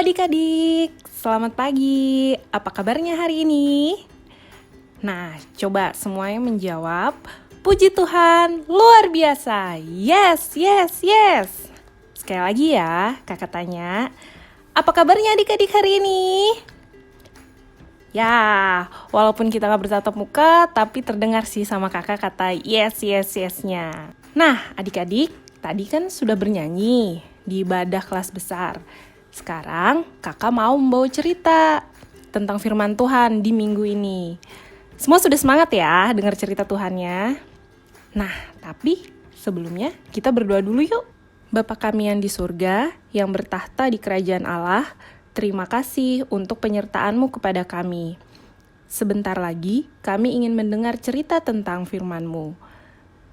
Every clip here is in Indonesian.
adik-adik, selamat pagi. Apa kabarnya hari ini? Nah, coba semuanya menjawab, puji Tuhan, luar biasa. Yes, yes, yes. Sekali lagi ya, kakak tanya, apa kabarnya adik-adik hari ini? Ya, walaupun kita gak bertatap muka, tapi terdengar sih sama kakak kata yes, yes, yes-nya. Nah, adik-adik, tadi kan sudah bernyanyi di ibadah kelas besar. Sekarang kakak mau membawa cerita tentang firman Tuhan di minggu ini. Semua sudah semangat ya dengar cerita Tuhannya? Nah, tapi sebelumnya kita berdoa dulu yuk. Bapa kami yang di surga, yang bertahta di kerajaan Allah, terima kasih untuk penyertaan-Mu kepada kami. Sebentar lagi kami ingin mendengar cerita tentang firman-Mu.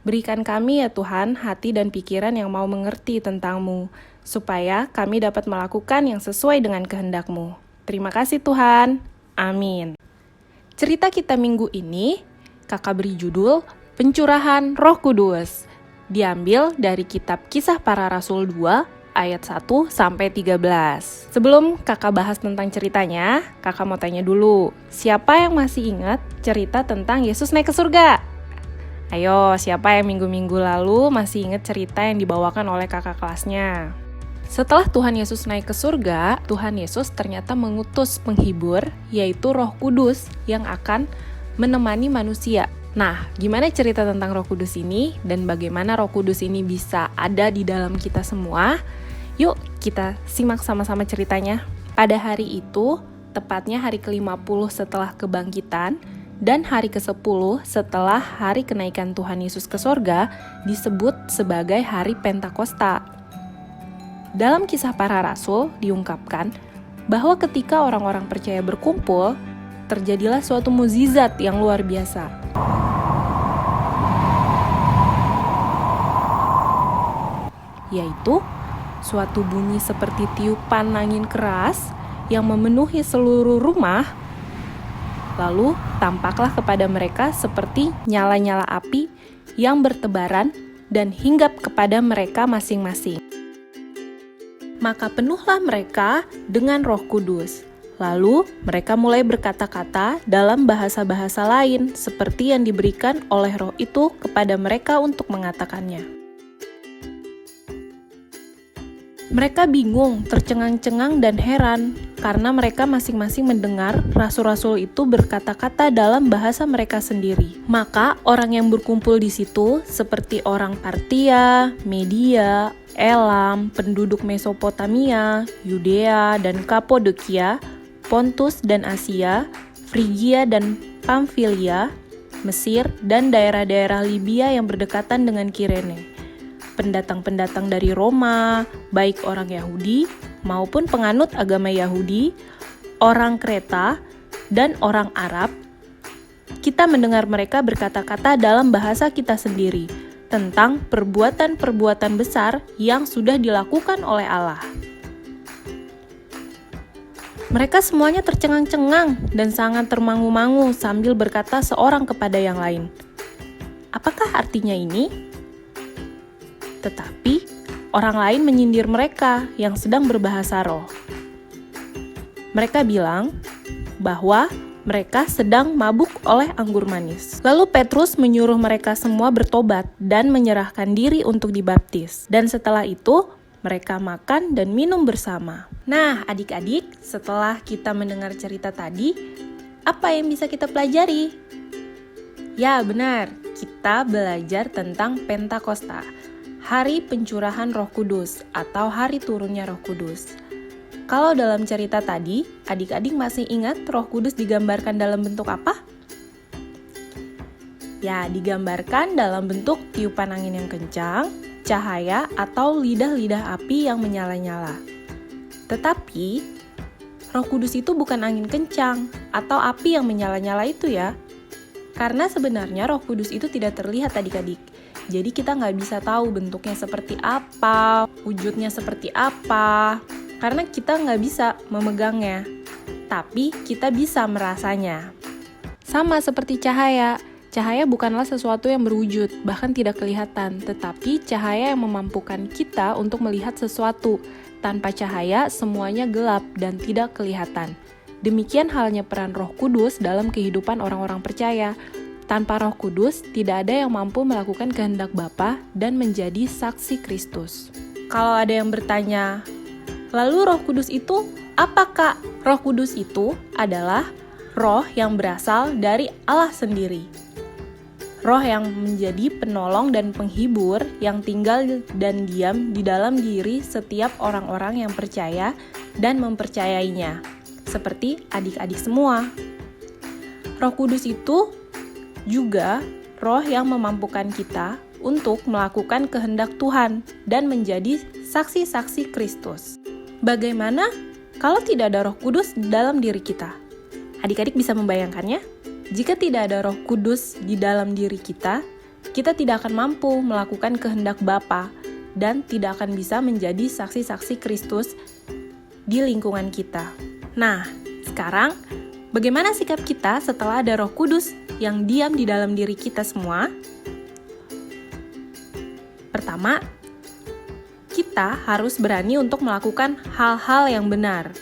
Berikan kami ya Tuhan hati dan pikiran yang mau mengerti tentang-Mu, supaya kami dapat melakukan yang sesuai dengan kehendak-Mu. Terima kasih Tuhan. Amin. Cerita kita minggu ini, kakak beri judul Pencurahan Roh Kudus. Diambil dari kitab Kisah Para Rasul 2, ayat 1-13. Sebelum kakak bahas tentang ceritanya, kakak mau tanya dulu, siapa yang masih ingat cerita tentang Yesus naik ke surga? Ayo, siapa yang minggu-minggu lalu masih ingat cerita yang dibawakan oleh kakak kelasnya? Setelah Tuhan Yesus naik ke surga, Tuhan Yesus ternyata mengutus penghibur, yaitu Roh Kudus yang akan menemani manusia. Nah, gimana cerita tentang Roh Kudus ini dan bagaimana Roh Kudus ini bisa ada di dalam kita semua? Yuk, kita simak sama-sama ceritanya. Pada hari itu, tepatnya hari ke-50 setelah kebangkitan, dan hari ke-10 setelah hari kenaikan Tuhan Yesus ke sorga disebut sebagai hari Pentakosta. Dalam Kisah Para Rasul diungkapkan bahwa ketika orang-orang percaya berkumpul, terjadilah suatu mukjizat yang luar biasa. Yaitu suatu bunyi seperti tiupan angin keras yang memenuhi seluruh rumah. Lalu tampaklah kepada mereka seperti nyala-nyala api yang bertebaran dan hinggap kepada mereka masing-masing. Maka penuhlah mereka dengan Roh Kudus. Lalu mereka mulai berkata-kata dalam bahasa-bahasa lain seperti yang diberikan oleh Roh itu kepada mereka untuk mengatakannya. Mereka bingung, tercengang-cengang dan heran karena mereka masing-masing mendengar rasul-rasul itu berkata-kata dalam bahasa mereka sendiri. Maka orang yang berkumpul di situ seperti orang Partia, Media, Elam, penduduk Mesopotamia, Yudea dan Kapodokia, Pontus dan Asia, Frigia dan Pamfilia, Mesir dan daerah-daerah Libya yang berdekatan dengan Kirene. Pendatang-pendatang dari Roma, baik orang Yahudi maupun penganut agama Yahudi, orang Kreta, dan orang Arab, kita mendengar mereka berkata-kata dalam bahasa kita sendiri tentang perbuatan-perbuatan besar yang sudah dilakukan oleh Allah. Mereka semuanya tercengang-cengang dan sangat termangu-mangu sambil berkata seorang kepada yang lain, "Apakah artinya ini?" Tetapi orang lain menyindir mereka yang sedang berbahasa roh. Mereka bilang bahwa mereka sedang mabuk oleh anggur manis. Lalu Petrus menyuruh mereka semua bertobat dan menyerahkan diri untuk dibaptis. Dan setelah itu mereka makan dan minum bersama. Nah, adik-adik, setelah kita mendengar cerita tadi, apa yang bisa kita pelajari? Ya, benar. Kita belajar tentang Pentakosta, hari pencurahan Roh Kudus atau hari turunnya Roh Kudus. Kalau dalam cerita tadi, adik-adik masih ingat Roh Kudus digambarkan dalam bentuk apa? Ya, digambarkan dalam bentuk tiupan angin yang kencang, cahaya, atau lidah-lidah api yang menyala-nyala. Tetapi, Roh Kudus itu bukan angin kencang atau api yang menyala-nyala itu ya. Karena sebenarnya Roh Kudus itu tidak terlihat adik-adik. Jadi kita nggak bisa tahu bentuknya seperti apa, wujudnya seperti apa, karena kita nggak bisa memegangnya. Tapi kita bisa merasanya. Sama seperti cahaya. Cahaya bukanlah sesuatu yang berwujud, bahkan tidak kelihatan, tetapi cahaya yang memampukan kita untuk melihat sesuatu. Tanpa cahaya, semuanya gelap dan tidak kelihatan. Demikian halnya peran Roh Kudus dalam kehidupan orang-orang percaya. Tanpa Roh Kudus, tidak ada yang mampu melakukan kehendak Bapa dan menjadi saksi Kristus. Kalau ada yang bertanya, lalu Roh Kudus itu apa, Kak? Roh Kudus itu adalah roh yang berasal dari Allah sendiri. Roh yang menjadi penolong dan penghibur yang tinggal dan diam di dalam diri setiap orang-orang yang percaya dan mempercayainya, seperti adik-adik semua. Roh Kudus itu juga roh yang memampukan kita untuk melakukan kehendak Tuhan dan menjadi saksi-saksi Kristus. Bagaimana kalau tidak ada Roh Kudus dalam diri kita? Adik-adik bisa membayangkannya? Jika tidak ada Roh Kudus di dalam diri kita tidak akan mampu melakukan kehendak Bapa dan tidak akan bisa menjadi saksi-saksi Kristus di lingkungan kita. Nah, sekarang bagaimana sikap kita setelah ada Roh Kudus yang diam di dalam diri kita semua? Pertama, kita harus berani untuk melakukan hal-hal yang benar.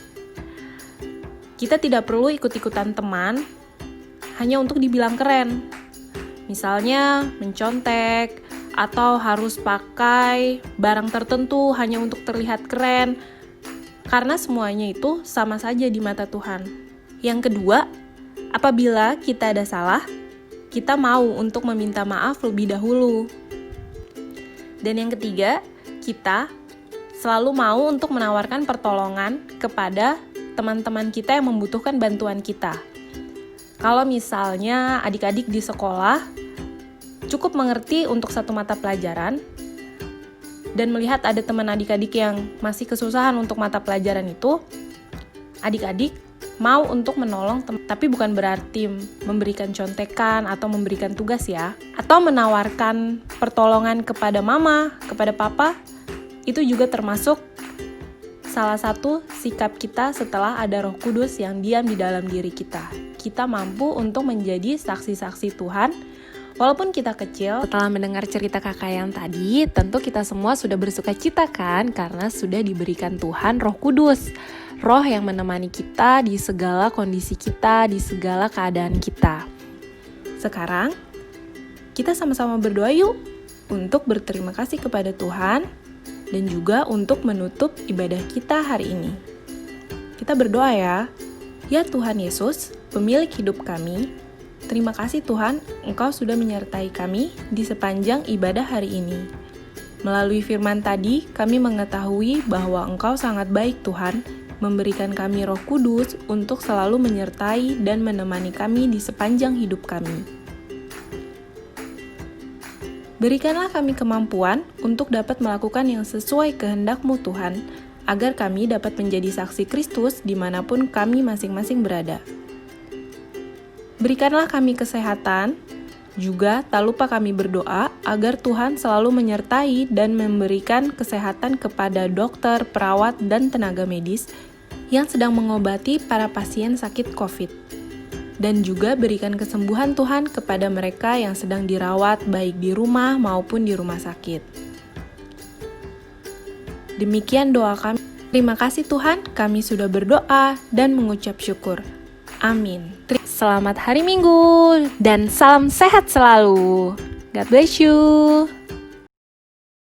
Kita tidak perlu ikut-ikutan teman hanya untuk dibilang keren. Misalnya mencontek atau harus pakai barang tertentu hanya untuk terlihat keren. Karena semuanya itu sama saja di mata Tuhan. Yang kedua, apabila kita ada salah, kita mau untuk meminta maaf lebih dahulu. Dan yang ketiga, kita selalu mau untuk menawarkan pertolongan kepada teman-teman kita yang membutuhkan bantuan kita. Kalau misalnya adik-adik di sekolah cukup mengerti untuk satu mata pelajaran dan melihat ada teman adik-adik yang masih kesusahan untuk mata pelajaran itu, adik-adik mau untuk menolong, tapi bukan berarti memberikan contekan atau memberikan tugas ya, atau menawarkan pertolongan kepada mama, kepada papa, itu juga termasuk salah satu sikap kita setelah ada Roh Kudus yang diam di dalam diri kita. Kita mampu untuk menjadi saksi-saksi Tuhan, walaupun kita kecil. Setelah mendengar cerita kakak yang tadi, tentu kita semua sudah bersuka cita kan, karena sudah diberikan Tuhan Roh Kudus. Roh yang menemani kita di segala kondisi kita, di segala keadaan kita. Sekarang, kita sama-sama berdoa yuk untuk berterima kasih kepada Tuhan dan juga untuk menutup ibadah kita hari ini. Kita berdoa ya. Ya Tuhan Yesus, pemilik hidup kami, terima kasih Tuhan, Engkau sudah menyertai kami di sepanjang ibadah hari ini. Melalui firman tadi, kami mengetahui bahwa Engkau sangat baik Tuhan, memberikan kami Roh Kudus untuk selalu menyertai dan menemani kami di sepanjang hidup kami. Berikanlah kami kemampuan untuk dapat melakukan yang sesuai kehendak-Mu Tuhan, agar kami dapat menjadi saksi Kristus dimanapun kami masing-masing berada. Berikanlah kami kesehatan, juga tak lupa kami berdoa agar Tuhan selalu menyertai dan memberikan kesehatan kepada dokter, perawat, dan tenaga medis yang sedang mengobati para pasien sakit COVID. Dan juga berikan kesembuhan Tuhan kepada mereka yang sedang dirawat baik di rumah maupun di rumah sakit. Demikian doa kami. Terima kasih Tuhan, kami sudah berdoa dan mengucap syukur. Amin. Selamat hari Minggu dan salam sehat selalu. God bless you.